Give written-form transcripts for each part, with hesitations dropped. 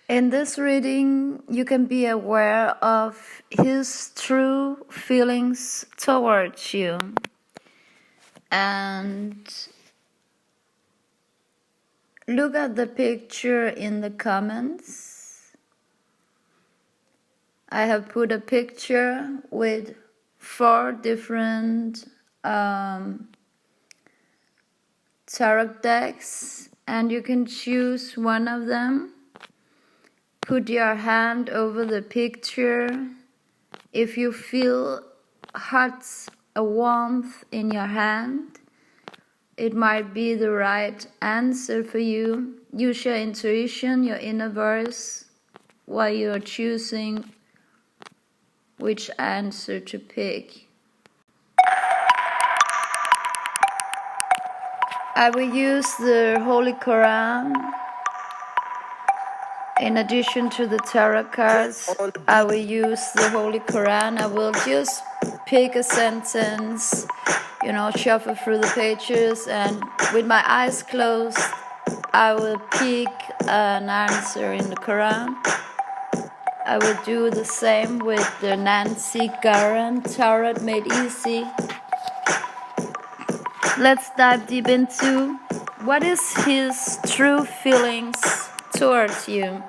In this reading, you can be aware of his true feelings towards you. And look at the picture in the comments. I have put a picture with 4 different tarot decks, and you can choose one of them. Put your hand over the picture. If you feel a warmth in your hand, it might be the right answer for you. Use your intuition, your inner voice, while you're choosing which answer to pick. I will use the Holy Quran. In addition to the tarot cards, I will use the Holy Quran. I will just pick a sentence, shuffle through the pages, and with my eyes closed, I will pick an answer in the Quran. I will do the same with the Nancy Guerin Tarot Made Easy. Let's dive deep into what is his true feelings towards you.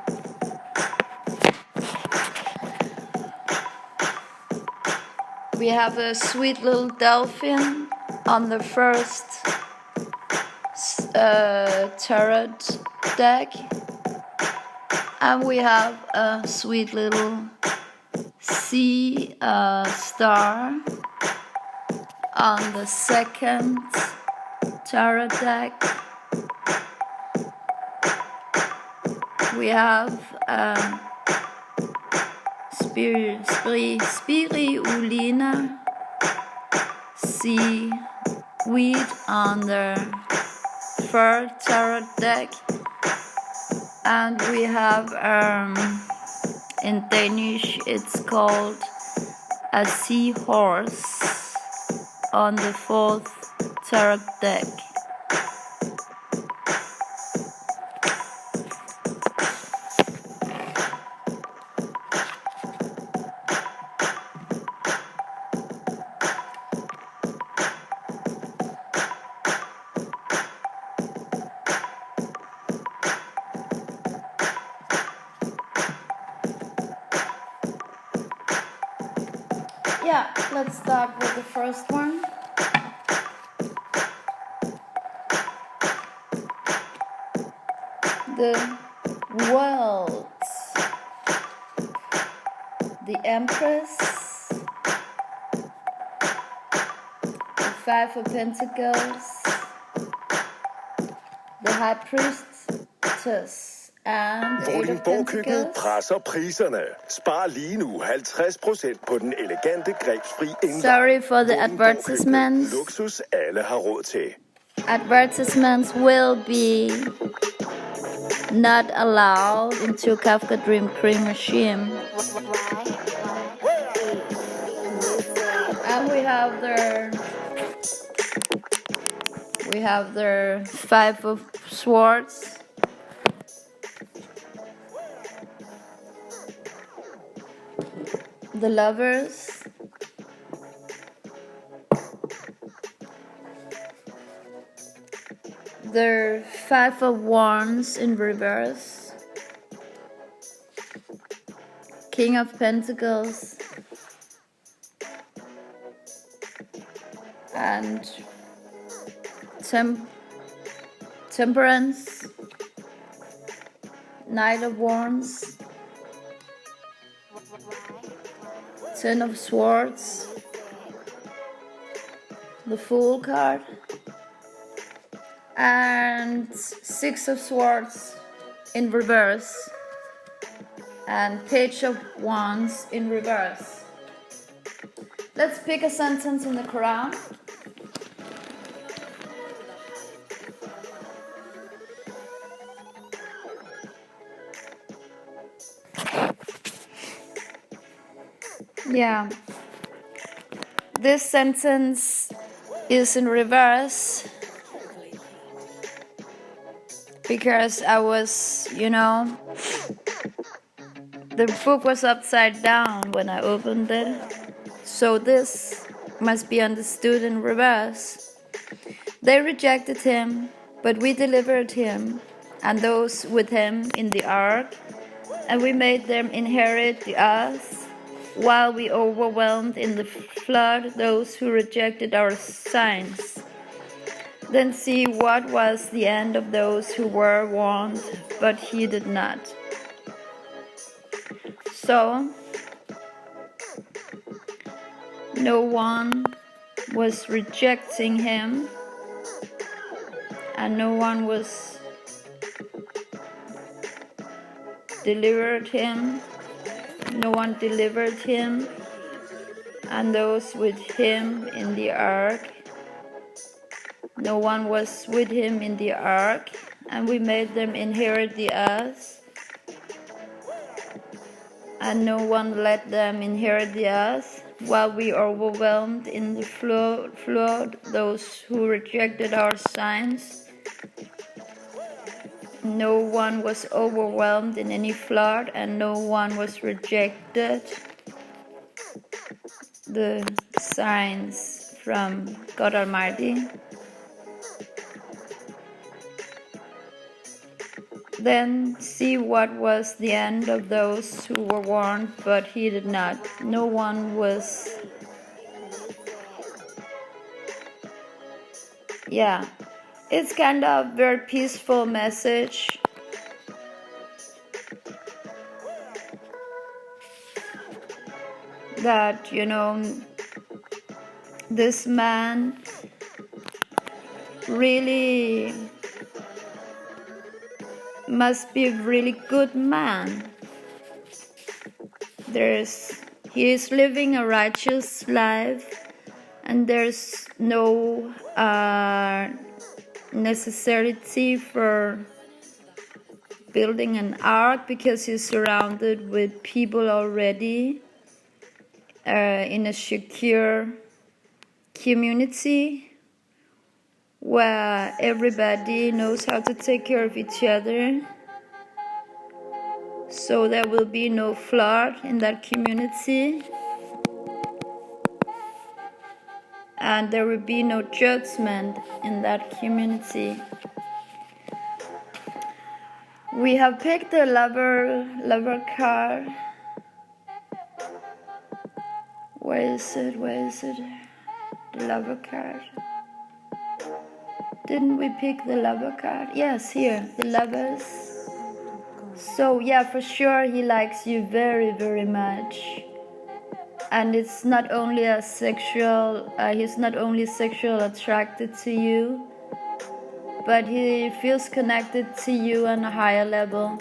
We have a sweet little Delphin on the first tarot deck, and we have a sweet little sea star on the second tarot deck. We have Spirulina seaweed on the third tarot deck, and we have in Danish it's called a seahorse on the fourth tarot deck. Yeah, let's start with the first one. The World, the Empress, the 5 of Pentacles, the High Priestess, and the 8 of Pentacles. Presser priserne. Spar lige nu 50% på den elegante grebsfri indgang. Sorry for the advertisements. Luksus alle har råd til. Advertisements will be not allowed into Kafka Dream Cream regime. And we have the 5 of Swords. The Lovers. The 5 of Wands in reverse. King of Pentacles. And Temperance. Knight of Wands. 10 of Swords. The Fool card. And 6 of Swords in reverse. And Page of Wands in reverse. Let's pick a sentence in the Quran. Yeah. This sentence is in reverse because I was, The book was upside down when I opened it, so this must be understood in reverse. They rejected him, but we delivered him, and those with him in the ark, and we made them inherit the earth, while we overwhelmed in the flood those who rejected our signs. Then see what was the end of those who were warned, but heeded not. So, no one was rejecting him, and no one was delivered him. No one delivered him, and those with him in the ark. No one was with him in the ark, and we made them inherit the earth. And no one let them inherit the earth, while we overwhelmed in the flood those who rejected our signs. No one was overwhelmed in any flood, and no one was rejected the signs from God Almighty. Then see what was the end of those who were warned, but heeded not. No one was. Yeah, it's kind of very peaceful message. That, this man really must be a really good man. He is living a righteous life, and there's no necessity for building an ark because he's surrounded with people already in a secure community where everybody knows how to take care of each other. So there will be no flood in that community, and there will be no judgment in that community. We have picked the lover card. Where is it? The lover card. Didn't we pick the lover card? Yes, here, the lovers. So yeah, for sure he likes you very, very much. And it's not only he's not only sexual attracted to you, but he feels connected to you on a higher level.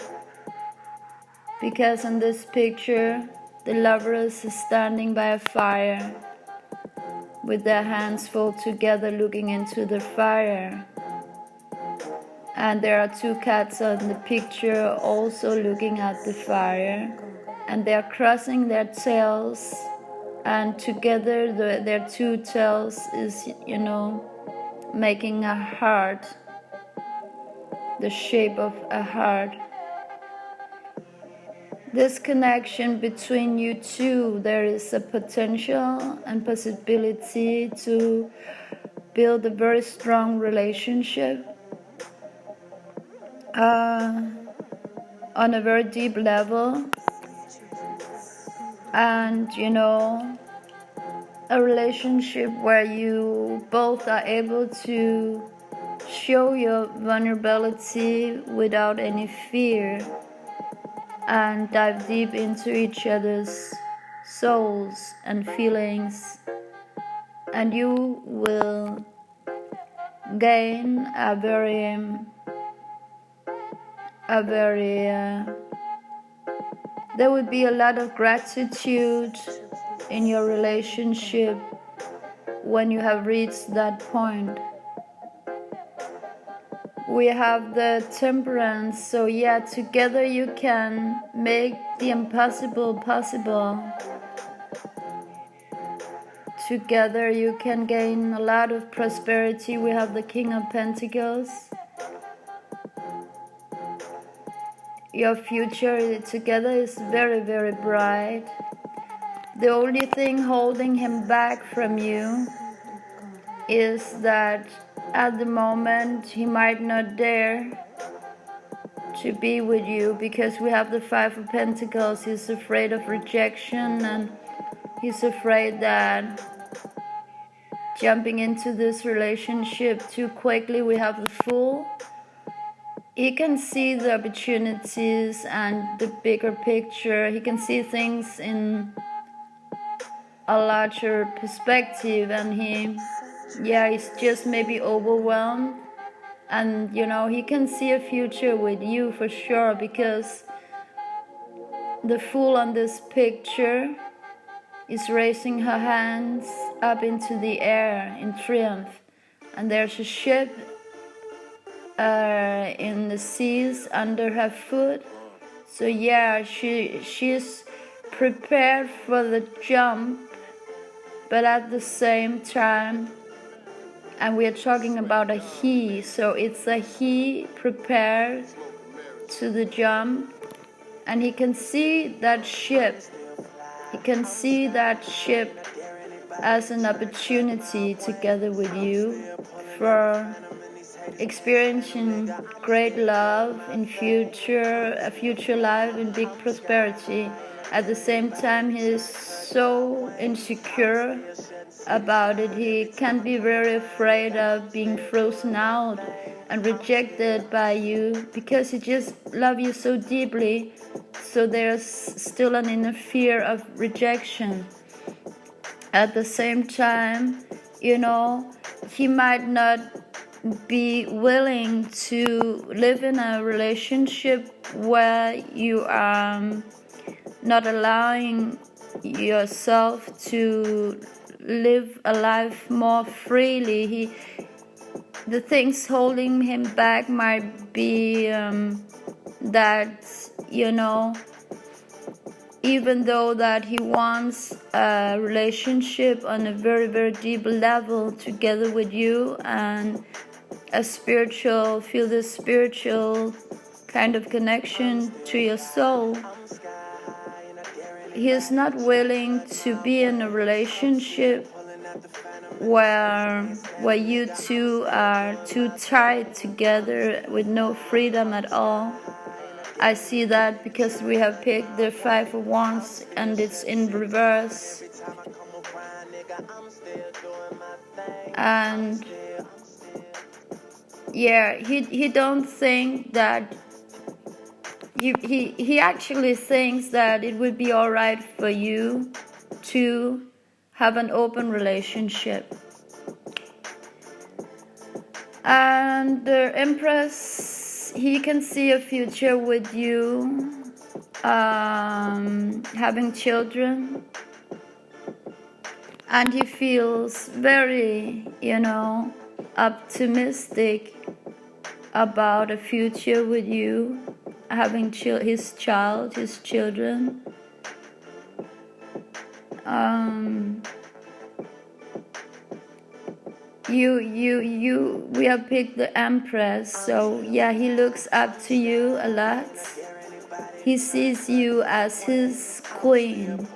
Because in this picture, the lovers is standing by a fire with their hands folded together looking into the fire. And there are two cats on the picture also looking at the fire, and they are crossing their tails, and together their two tails is, making a heart, the shape of a heart. This connection between you two, there is a potential and possibility to build a very strong relationship on a very deep level, and a relationship where you both are able to show your vulnerability without any fear and dive deep into each other's souls and feelings, and you will gain a very there will be a lot of gratitude in your relationship when you have reached that point. We have the temperance, so yeah, together you can make the impossible possible. Together you can gain a lot of prosperity. We have the King of Pentacles. Your future together is very, very bright. The only thing holding him back from you is that at the moment he might not dare to be with you, because we have the Five of Pentacles. He's afraid of rejection, and he's afraid that jumping into this relationship too quickly. We have the Fool. He can see the opportunities and the bigger picture. He can see things in a larger perspective, and he's just maybe overwhelmed. And he can see a future with you for sure, because the Fool on this picture is raising her hands up into the air in triumph, and there's a ship in the seas under her foot. So she's prepared for the jump, but at the same time, and we are talking about a he, so it's a he prepared to the jump, and he can see that ship. He can see that ship as an opportunity together with you for experiencing great love in a future life in big prosperity. At the same time, he is so insecure about it. He can be very afraid of being frozen out and rejected by you, because he just loves you so deeply. So there's still an inner fear of rejection. At the same time, he might not be willing to live in a relationship where you are not allowing yourself to live a life more freely. The things holding him back might be that even though that he wants a relationship on a very, very deep level together with you, and feel this spiritual kind of connection to your soul, he is not willing to be in a relationship where you two are too tied together with no freedom at all. I see that because we have picked the Five of Wands and it's in reverse. And he don't think that he actually thinks that it would be all right for you to have an open relationship. And the Empress, he can see a future with you, having children, and he feels very, optimistic about a future with you, having his children. We have picked the Empress, so he looks up to you a lot. He sees you as his queen,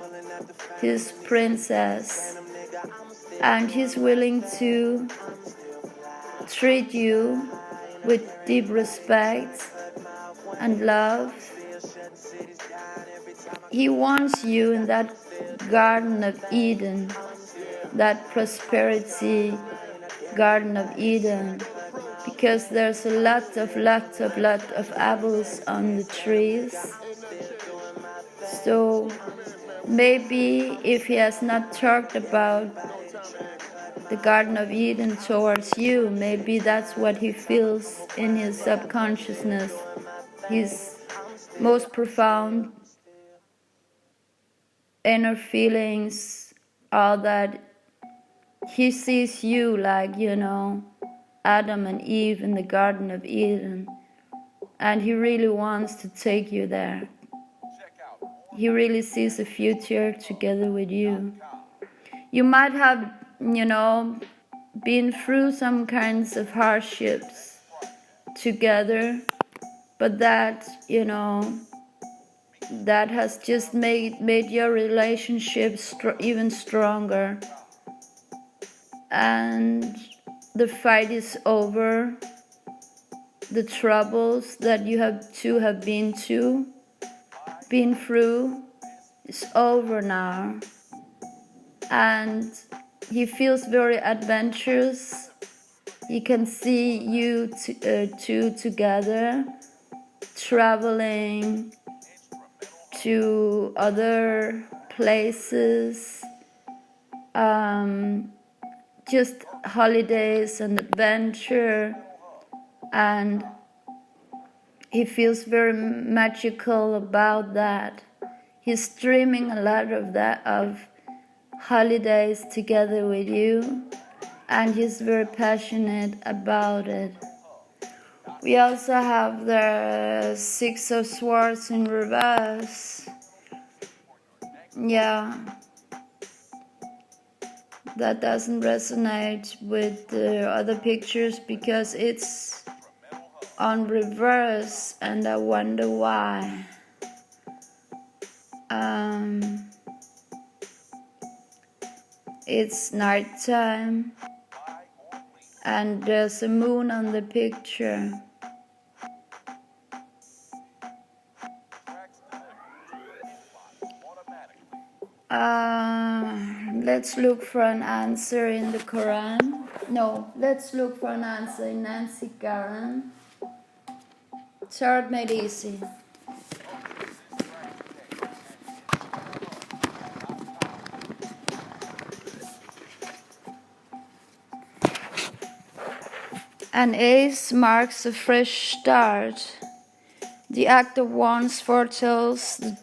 his princess, and he's willing to treat you with deep respect and love. He wants you in that Garden of Eden, that prosperity Garden of Eden, because there's a lot of apples on the trees. So maybe if he has not talked about the Garden of Eden towards you, maybe that's what he feels in his subconsciousness. His most profound inner feelings are that he sees you like, Adam and Eve in the Garden of Eden, and he really wants to take you there. He really sees a future together with you. You might have, been through some kinds of hardships together, but that, you know, that has just made your relationship even stronger. And the fight is over. The troubles that you have been through is over now. And he feels very adventurous. He can see you two together, traveling to other places, just holidays and adventure, and he feels very magical about that. He's dreaming a lot of holidays together with you, and he's very passionate about it. We also have the Six of Swords in reverse. Yeah, that doesn't resonate with the other pictures because it's on reverse, and I wonder why. It's nighttime and there's a moon on the picture. Let's look for an answer in the Quran. No, let's look for an answer in Nancy Garren. Tarot Made Easy. An ace marks a fresh start. The Act of Wands foretells the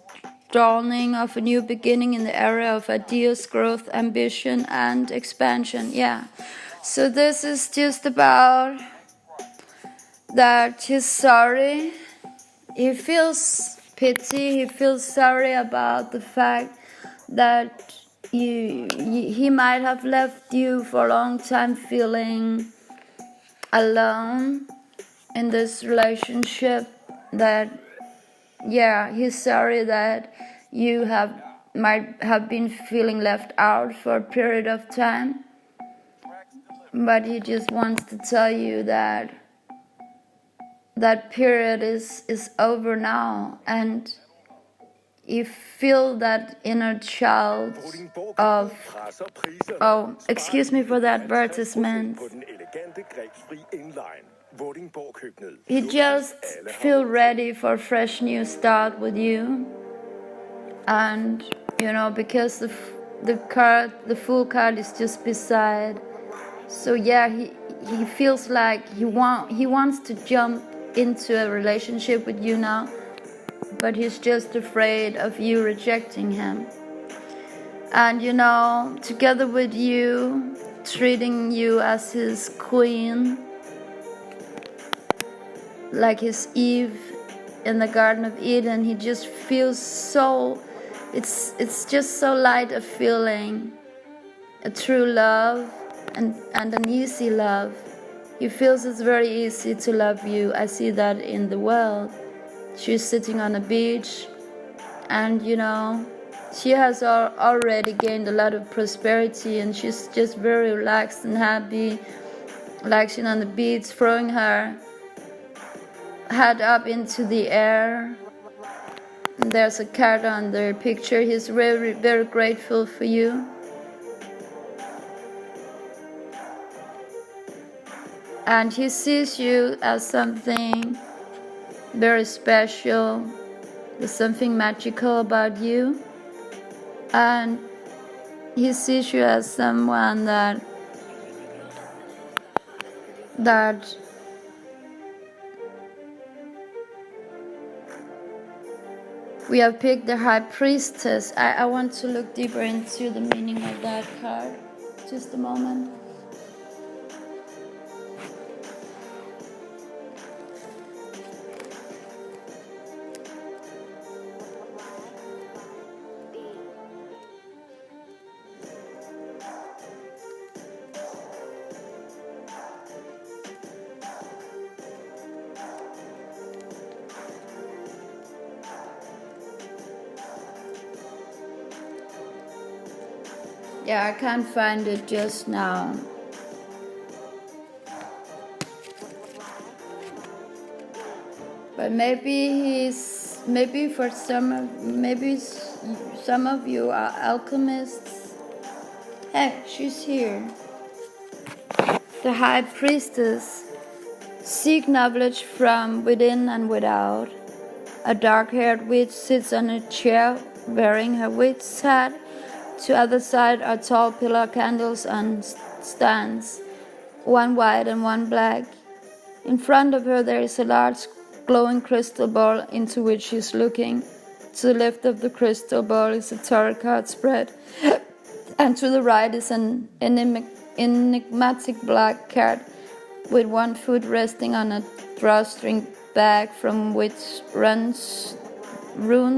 dawning of a new beginning in the area of ideas, growth, ambition, and expansion. Yeah. So this is just about that he's sorry. He feels pity. He feels sorry about the fact that he might have left you for a long time feeling alone in this relationship. That, yeah, he's sorry that you might have been feeling left out for a period of time, but he just wants to tell you that that period is over now, and you feel that inner child of, oh, excuse me for the advertisement. You just feel ready for a fresh new start with you. And, you know, because the Fool card is just beside. So yeah, he feels like he wants to jump into a relationship with you now, but he's just afraid of you rejecting him. And, you know, together with you, treating you as his queen, like his Eve in the Garden of Eden, he just feels so, it's just so light a feeling, a true love and an easy love. He feels it's very easy to love you. I see that in the world. She's sitting on a beach, and, you know, she has already gained a lot of prosperity, and she's just very relaxed and happy, like she's on the beach, throwing her head up into the air. And there's a card on the picture. He's very, very grateful for you. And he sees you as something very special. There's something magical about you. And he sees you as someone that we have picked the High Priestess. I want to look deeper into the meaning of that card. Just a moment. Yeah, I can't find it just now. But maybe some of you are alchemists. Heck, she's here. The high priestess. Seek knowledge from within and without. A dark-haired witch sits on a chair wearing her witch's hat. To other side are tall pillar candles on stands, one white and one black. In front of her there is a large glowing crystal ball into which she is looking. To the left of the crystal ball is a tarot card spread, and to the right is an enigmatic black cat with one foot resting on a drawstring bag from which rune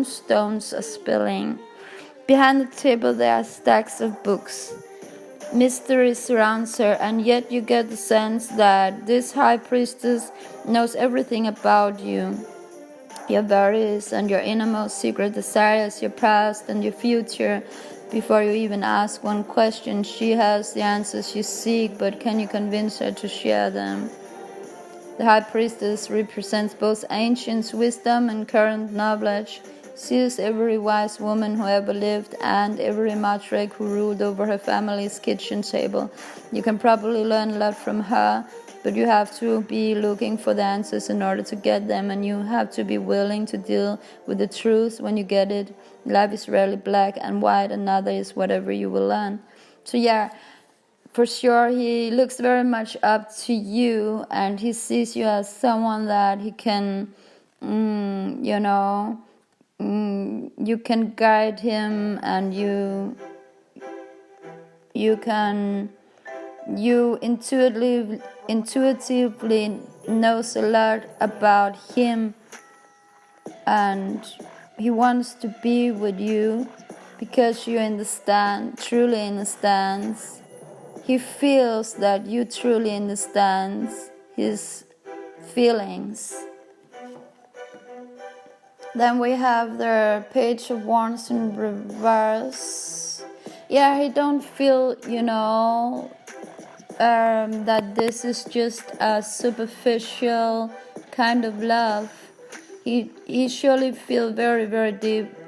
stones are spilling. Behind the table there are stacks of books. Mystery surrounds her, and yet you get the sense that this high priestess knows everything about you. Your worries and your innermost secret desires, your past and your future. Before you even ask one question, she has the answers you seek, but can you convince her to share them? The high priestess represents both ancient wisdom and current knowledge. She is every wise woman who ever lived and every matriarch who ruled over her family's kitchen table. You can probably learn a lot from her, but you have to be looking for the answers in order to get them, and you have to be willing to deal with the truth when you get it. Life is rarely black and white, and neither is whatever you will learn. So yeah, for sure, he looks very much up to you, and he sees you as someone that he can, you can guide him, and you intuitively knows a lot about him, and he wants to be with you because you truly understands. He feels that you truly understand his feelings. Then we have the Page of Wands in reverse. Yeah, he don't feel, that this is just a superficial kind of love. He surely feels very, very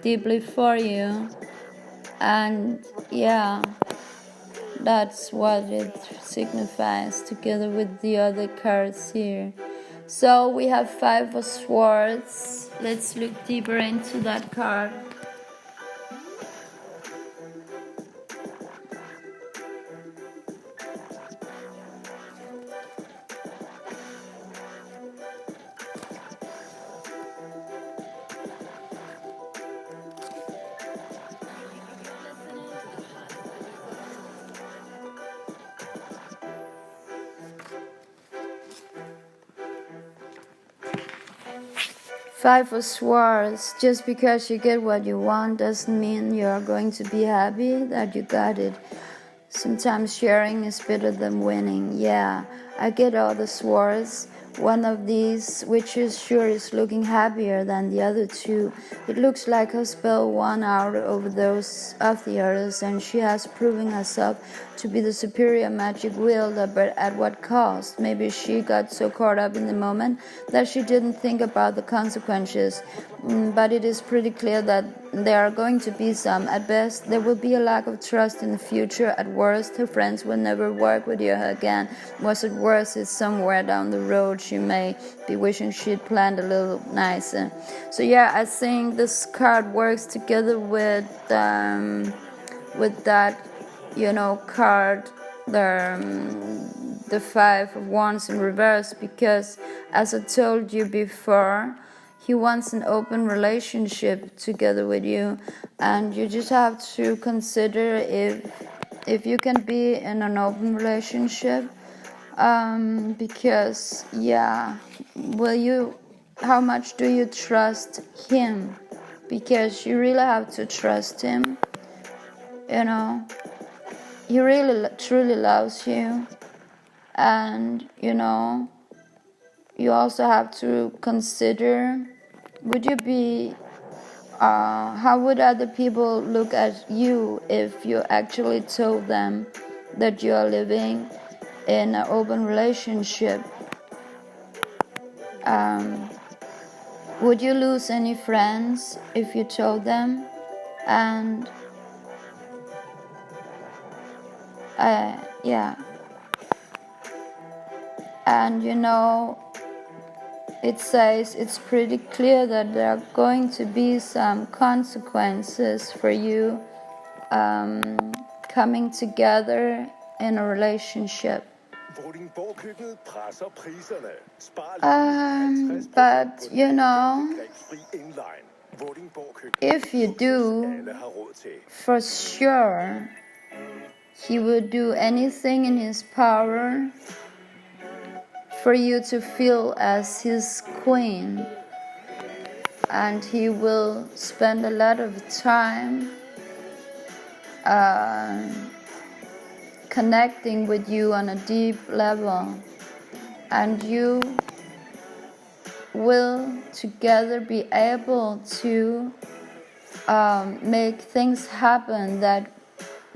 deeply for you. And yeah, that's what it signifies together with the other cards here. So we have 5 of Swords. Let's look deeper into that card. Five of Swords. Just because you get what you want doesn't mean you're going to be happy that you got it. Sometimes sharing is better than winning. Yeah, I get all the swords. One of these witches sure is looking happier than the other two. It looks like her spell won out over those of the others, and she has proven herself to be the superior magic wielder, but at what cost? Maybe she got so caught up in the moment that she didn't think about the consequences. But it is pretty clear that there are going to be some. At best, there will be a lack of trust in the future. At worst, her friends will never work with you again. What's at worst is somewhere down the road she may be wishing she'd planned a little nicer. So yeah, I think this card works together with that, card, the 5 of Wands in reverse, because as I told you before, he wants an open relationship together with you, and you just have to consider if you can be in an open relationship, because how much do you trust him? Because you really have to trust him. He really truly loves you, and you also have to consider, how would other people look at you if you actually told them that you are living in an open relationship? Would you lose any friends if you told them? And yeah, and it says it's pretty clear that there are going to be some consequences for you coming together in a relationship. But if you do, for sure, he would do anything in his power for you to feel as his queen. And he will spend a lot of time connecting with you on a deep level. And you will together be able to make things happen that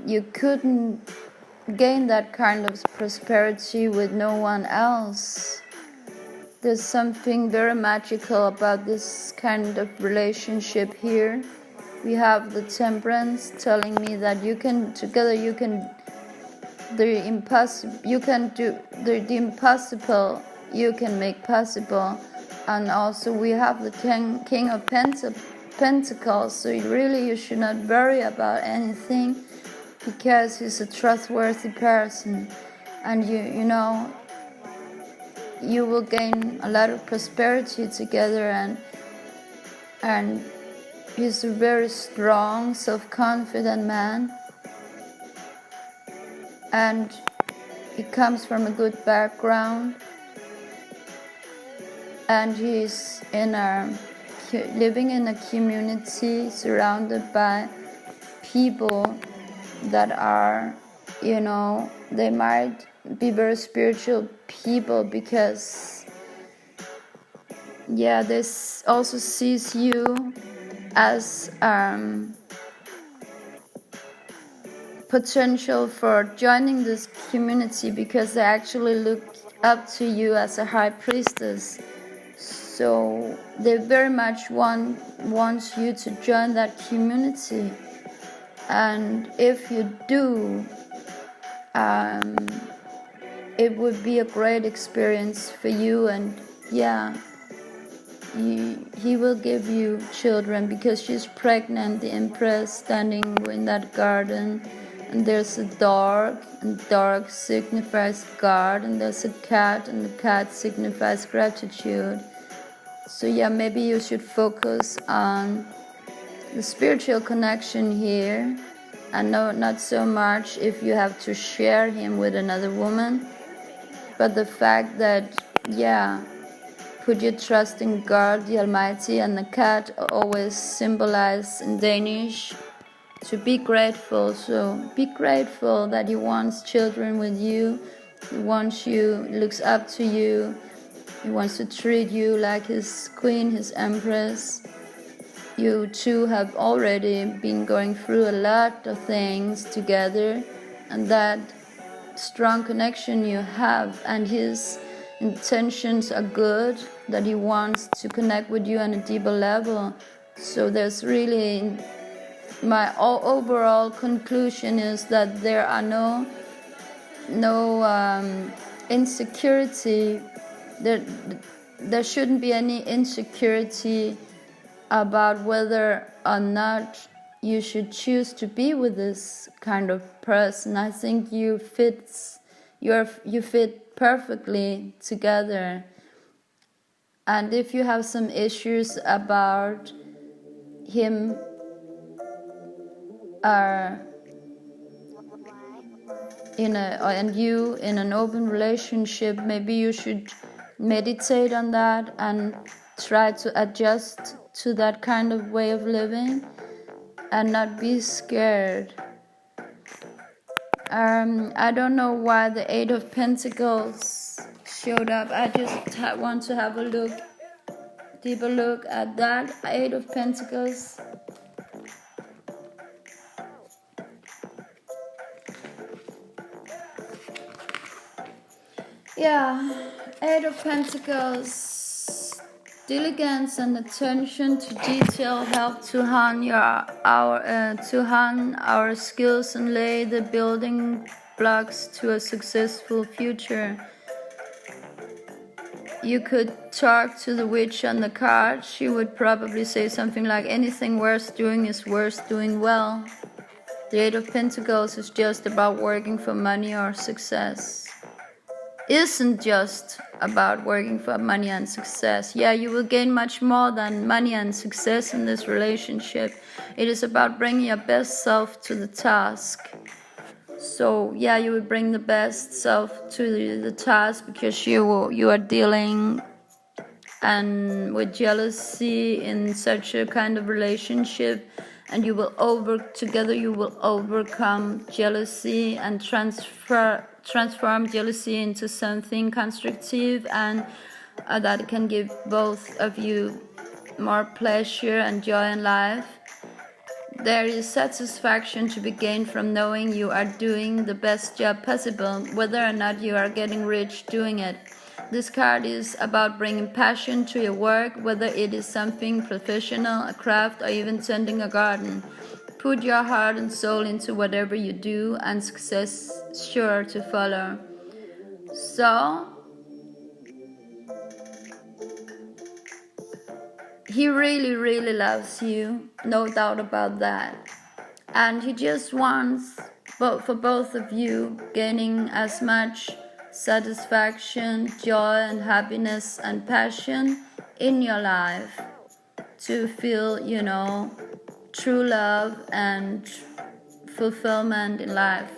you couldn't gain that kind of prosperity with no one else. There's something very magical about this kind of relationship here. We have the Temperance telling me that you can together you can the impossible you can do the impossible you can make possible. And also we have the King of Pentacles, so you should not worry about anything, because he's a trustworthy person, and you will gain a lot of prosperity together, and he's a very strong, self-confident man, and he comes from a good background, and he's living in a community surrounded by people that are, they might be very spiritual people, because this also sees you as potential for joining this community, because they actually look up to you as a high priestess. So they very much want you to join that community. And if you do, it would be a great experience for you. And he will give you children, because she's pregnant, the Empress, standing in that garden. And there's a dog, and dog signifies God, and there's a cat, and the cat signifies gratitude. So maybe you should focus on the spiritual connection here, and not so much if you have to share him with another woman, but the fact that put your trust in God the Almighty. And the cat always symbolizes in Danish to be grateful. So be grateful that he wants children with you, he wants you, looks up to you, he wants to treat you like his queen, his empress. You two have already been going through a lot of things together, and that strong connection you have, and his intentions are good, that he wants to connect with you on a deeper level. So there's really, my overall conclusion is that there are no insecurity. There shouldn't be any insecurity about whether or not you should choose to be with this kind of person. I think you fit perfectly together. And if you have some issues about him and you in an open relationship, maybe you should meditate on that and try to adjust to that kind of way of living and not be scared. I don't know why the Eight of Pentacles showed up. I just want to have a deeper look at that Eight of Pentacles. Yeah, Eight of Pentacles. Diligence and attention to detail help to hone our skills and lay the building blocks to a successful future. You could talk to the witch on the card. She would probably say something like, anything worth doing is worth doing well. The Eight of Pentacles is just about working for money or success. Isn't just about working for money and success. Yeah, you will gain much more than money and success in this relationship. It is about bringing your best self to the task. So yeah, you will bring the best self to the task because you are dealing and with jealousy in such a kind of relationship, and you will overcome jealousy and transform jealousy into something constructive, and that can give both of you more pleasure and joy in life. There is satisfaction to be gained from knowing you are doing the best job possible, whether or not you are getting rich doing it. This card is about bringing passion to your work, whether it is something professional, a craft, or even tending a garden. Put your heart and soul into whatever you do, and success is sure to follow. So, he really, really loves you, no doubt about that. And he just wants, for both of you, gaining as much satisfaction, joy, and happiness and passion in your life to feel, true love and fulfillment in life,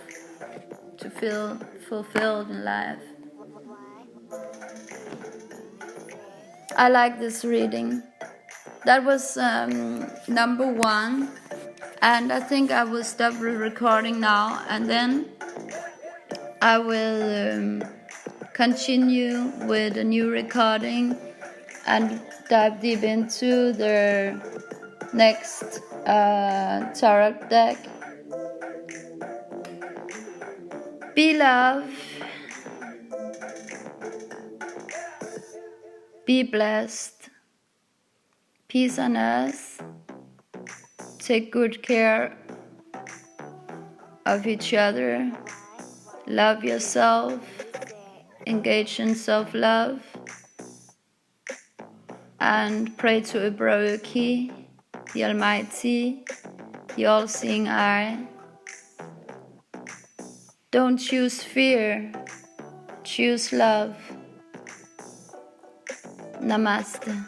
to feel fulfilled in life. I like this reading. That was number 1, and I think I will stop recording now, and then I will continue with a new recording and dive deep into the next tarot deck. Be love, be blessed, peace on earth, take good care of each other, love yourself, engage in self-love, and pray to Ibrahiki, the Almighty, the all-seeing eye. Don't choose fear, choose love. Namaste.